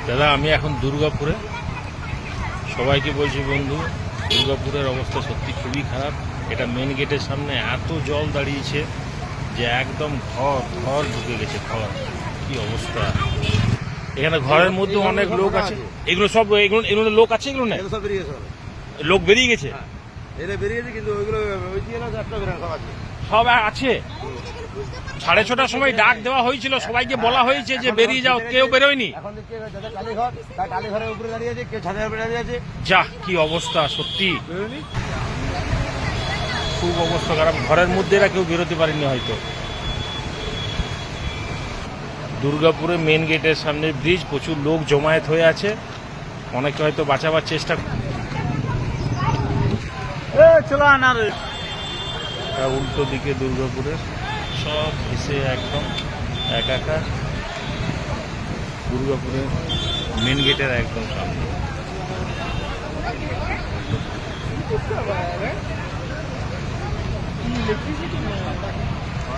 দাদা আমি এখন দুর্গাপুরে, সবাইকে বলছি বন্ধু দুর্গাপুরের অবস্থা সত্যি খুবই খারাপ। এটা মেন গেটের সামনে এত জল দাঁড়িয়েছে যে একদম ঘর ঘর ঢুকে গেছে, ঘর। কি অবস্থা! এখানে ঘরের মধ্যে অনেক লোক আছে, এগুলো সব এগুলো লোক আছে, এগুলো না লোক বেরিয়ে গেছে, কিন্তু ওইগুলো সব আছে। 6:30টার সময় ডাক দেওয়া হয়েছিল, সবাইকে বলা হয়েছে যে বেরিয়ে যাও, কেউ বেরোয়নি। এখন দেখছি টালিঘর, তার টালিঘরের উপরে দাঁড়িয়ে আছে, কেউ ছাদের উপরে দাঁড়িয়ে আছে। যা কি অবস্থা, সত্যি খুব অবস্থা খারাপ। ঘরের মধ্যে এরা কেউ বেরোতে পারেনি হয়তো। দুর্গাপুরে মেন গেটের সামনে ব্রিজ, প্রচুর লোক জমায়েত হয়ে আছে, অনেকে হয়তো বাঁচাবার চেষ্টা। উল্টো দিকে দুর্গাপুরের সব ভেসে একদম একাকার। দুর্গাপুরের মেন গেটের একদম সামনে।